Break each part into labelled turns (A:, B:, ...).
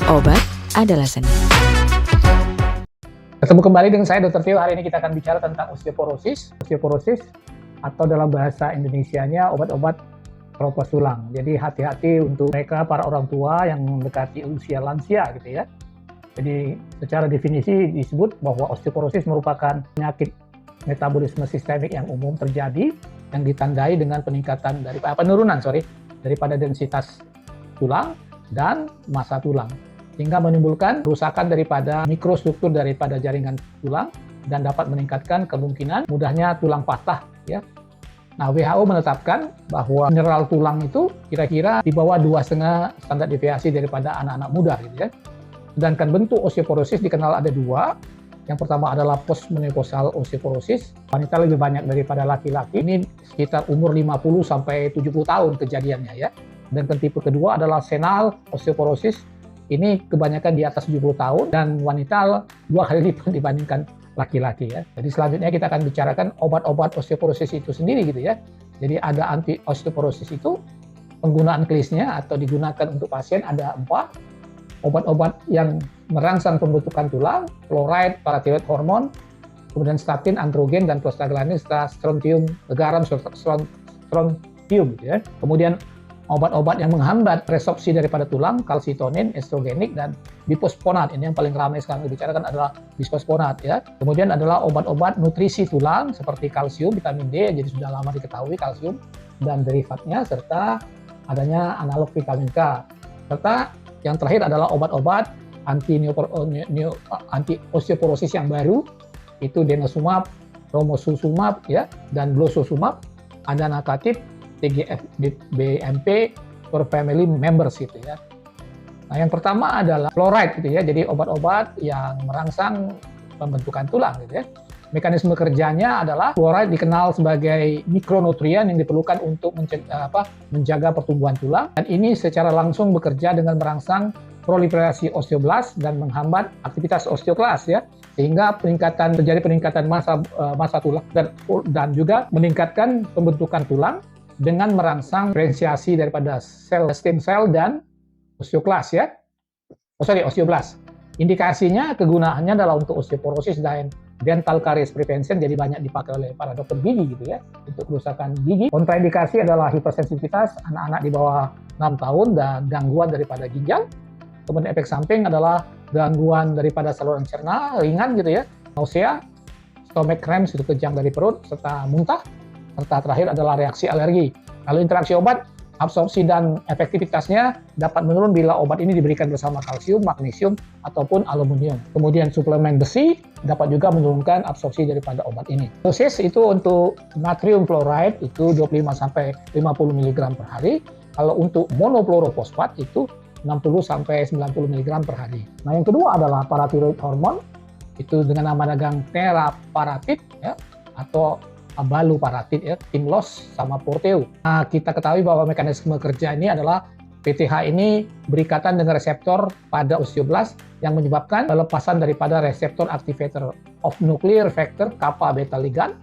A: Obat adalah seni.
B: Ketemu kembali dengan saya Dr. Tio. Hari ini kita akan bicara tentang osteoporosis. Osteoporosis atau dalam bahasa Indonesianya obat-obat keropos tulang. Jadi hati-hati untuk mereka para orang tua yang mendekati usia lansia gitu ya. Jadi secara definisi disebut bahwa osteoporosis merupakan penyakit metabolisme sistemik yang umum terjadi yang ditandai dengan penurunan daripada densitas tulang dan massa tulang, sehingga menimbulkan kerusakan daripada mikrostruktur daripada jaringan tulang dan dapat meningkatkan kemungkinan mudahnya tulang patah ya. Nah, WHO menetapkan bahwa mineral tulang itu kira-kira di bawah 2,5 standar deviasi daripada anak-anak muda gitu ya. Sedangkan bentuk osteoporosis dikenal ada dua. Yang pertama adalah postmenopausal osteoporosis. Wanita lebih banyak daripada laki-laki. Ini sekitar umur 50 sampai 70 tahun kejadiannya ya. Dan tipe kedua adalah senile osteoporosis. Ini kebanyakan di atas 70 tahun dan wanita 2 kali lipat dibandingkan laki-laki ya. Jadi selanjutnya kita akan bicarakan obat-obat osteoporosis itu sendiri gitu ya. Jadi ada anti osteoporosis itu penggunaan klinisnya atau digunakan untuk pasien ada 4. Obat-obat yang merangsang pembentukan tulang, fluoride, paratiroid hormon, kemudian statin, androgen, dan prostaglandin, serta strontium, garam, strontium gitu ya. Kemudian obat-obat yang menghambat resorpsi daripada tulang, kalsitonin, estrogenik, dan bisfosfonat. Ini yang paling ramai sekarang dibicarakan adalah bisfosfonat ya. Kemudian adalah obat-obat nutrisi tulang seperti kalsium, vitamin D, jadi sudah lama diketahui kalsium dan derivatnya, serta adanya analog vitamin K. Serta yang terakhir adalah obat-obat anti osteoporosis yang baru, itu denosumab, romosozumab ya, dan glosozumab, adanakatit, TGF BMP per family members gitu ya. Nah, yang pertama adalah fluoride gitu ya. Jadi obat-obat yang merangsang pembentukan tulang gitu ya. Mekanisme kerjanya adalah fluoride dikenal sebagai mikronutrien yang diperlukan untuk menjaga pertumbuhan tulang, dan ini secara langsung bekerja dengan merangsang proliferasi osteoblast dan menghambat aktivitas osteoklas ya, sehingga terjadi peningkatan massa tulang dan juga meningkatkan pembentukan tulang dengan merangsang diferensiasi daripada stem cell dan osteoklas ya. Osteoblast. Indikasinya kegunaannya adalah untuk osteoporosis dan dental caries prevention, jadi banyak dipakai oleh para dokter gigi gitu ya untuk kerusakan gigi. Kontraindikasi adalah hipersensitivitas anak-anak di bawah 6 tahun dan gangguan daripada ginjal. Kemudian efek samping adalah gangguan daripada saluran cerna ringan gitu ya, nausea, stomach cramps itu kejang dari perut serta muntah, serta terakhir adalah reaksi alergi. Lalu interaksi obat, absorpsi dan efektivitasnya dapat menurun bila obat ini diberikan bersama kalsium, magnesium, ataupun aluminium. Kemudian suplemen besi dapat juga menurunkan absorpsi daripada obat ini. Dosis itu untuk natrium fluoride itu 25 sampai 50 mg per hari. Kalau untuk monofluorofosfat itu 60 sampai 90 mg per hari. Nah, yang kedua adalah paratiroid hormon, itu dengan nama dagang teriparatid ya, atau abaloparatid ya, Tymlos sama Forteo. Nah, kita ketahui bahwa mekanisme kerja ini adalah PTH ini berikatan dengan reseptor pada osteoblast yang menyebabkan pelepasan daripada reseptor activator of nuclear factor kappa beta ligand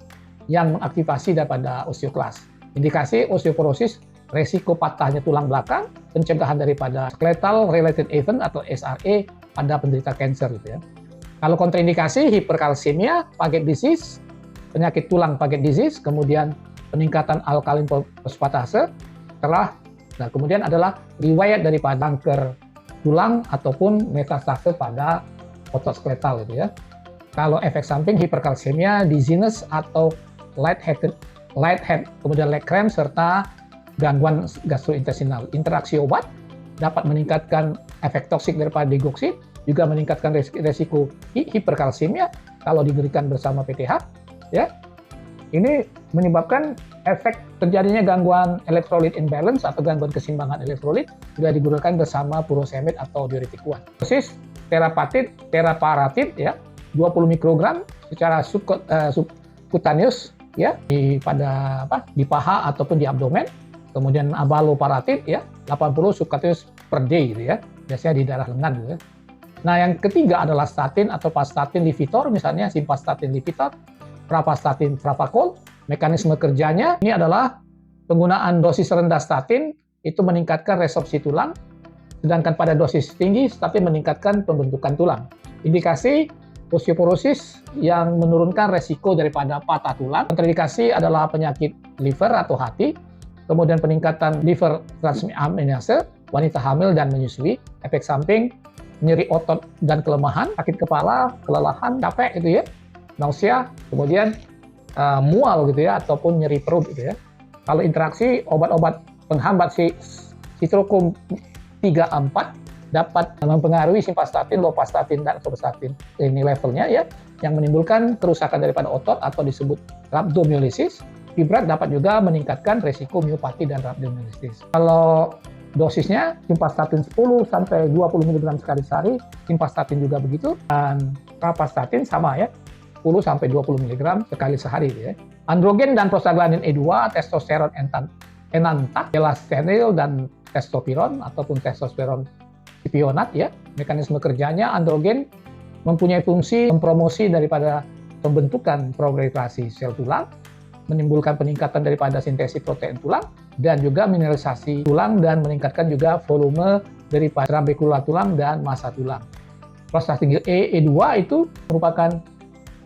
B: yang mengaktifasi daripada osteoklas. Indikasi osteoporosis, resiko patahnya tulang belakang, pencegahan daripada skeletal related event atau SRE pada penderita kanker gitu ya. Kalau kontraindikasi, hiperkalsemia, Paget disease, penyakit tulang Paget disease, kemudian peningkatan alkalin fosfatase, nah kemudian adalah riwayat daripada kanker tulang ataupun metastase pada otot skeletal gitu ya. Kalau efek samping hiperkalsemia, dizziness atau light head, kemudian leg cramp serta gangguan gastrointestinal. Interaksi obat dapat meningkatkan efek toksik daripada digoxin, juga meningkatkan resiko hiperkalsemia kalau diberikan bersama PTH. Ya, ini menyebabkan efek terjadinya gangguan electrolyte imbalance atau gangguan keseimbangan elektrolit bila digunakan bersama furosemid atau diuretik kuat. Dosis teriparatid ya 20 mikrogram secara subcutaneous ya di paha ataupun di abdomen. Kemudian abaloparatid ya 80 subcutaneous per day gitu ya. Biasanya di daerah lengan gitu ya. Nah, yang ketiga adalah statin atau pastatin Lipitor, misalnya simvastatin Lipitor, pravastatin Pravachol. Mekanisme kerjanya ini adalah penggunaan dosis rendah statin itu meningkatkan resorpsi tulang sedangkan pada dosis tinggi tapi meningkatkan pembentukan tulang. Indikasi osteoporosis yang menurunkan resiko daripada patah tulang. Kontraindikasi adalah penyakit liver atau hati, kemudian peningkatan liver transaminase, wanita hamil dan menyusui, efek samping, nyeri otot dan kelemahan, sakit kepala, kelelahan, capek gitu ya, nausea, kemudian mual gitu ya, ataupun nyeri perut gitu ya. Kalau interaksi obat-obat penghambat sitokin 3-4 dapat mempengaruhi simvastatin, lovastatin, dan atorvastatin. Ini levelnya ya, yang menimbulkan kerusakan daripada otot atau disebut rhabdomyolysis. Fibrat dapat juga meningkatkan resiko miopati dan rhabdomyolysis. Kalau dosisnya simvastatin 10 sampai 20 mg sekali sehari, simvastatin juga begitu, dan pravastatin sama ya, 10 sampai 20 mg sekali sehari ya. Androgen dan prostaglandin E2, testosteron enantak, elastanil dan testosteron ataupun testosteron pionat ya. Mekanisme kerjanya, androgen mempunyai fungsi mempromosi daripada pembentukan proliferasi sel tulang, menimbulkan peningkatan daripada sintesis protein tulang, dan juga mineralisasi tulang dan meningkatkan juga volume daripada trabekula tulang dan massa tulang. Prostaglandin E2 itu merupakan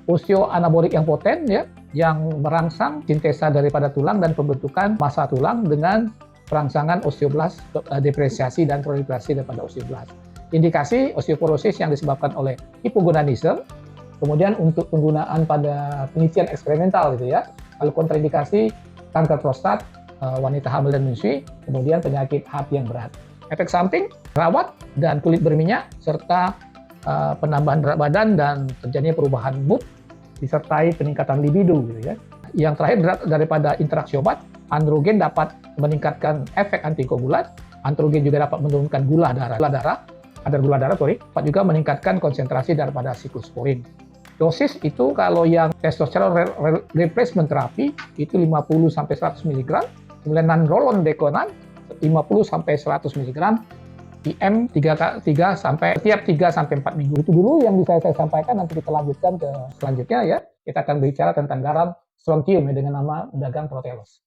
B: osteoanabolik yang poten ya, yang merangsang sintesa daripada tulang dan pembentukan massa tulang dengan perangsangan osteoblast, depresiasi dan proliferasi daripada osteoblast. Indikasi osteoporosis yang disebabkan oleh hipogonadisme, kemudian untuk penggunaan pada penelitian eksperimental gitu ya. Kalau kontraindikasi kanker prostat, wanita hamil dan menyusui, kemudian penyakit hati yang berat. Efek samping, rawat dan kulit berminyak, serta penambahan berat badan dan terjadinya perubahan mood, disertai peningkatan libido gitu ya. Yang terakhir daripada interaksi obat, androgen dapat meningkatkan efek antikoagulan, androgen juga dapat menurunkan kadar gula darah, dapat juga meningkatkan konsentrasi daripada siklosporin. Dosis itu kalau yang testosteron replacement terapi itu 50 sampai 100 mg, kemudian nandrolone deconan 50 sampai 100 mg IM 3 sampai setiap 3 sampai 4 minggu. Itu dulu yang bisa saya sampaikan, nanti kita lanjutkan ke selanjutnya ya. Kita akan bicara tentang garam strontium ya, dengan nama dagang proteus.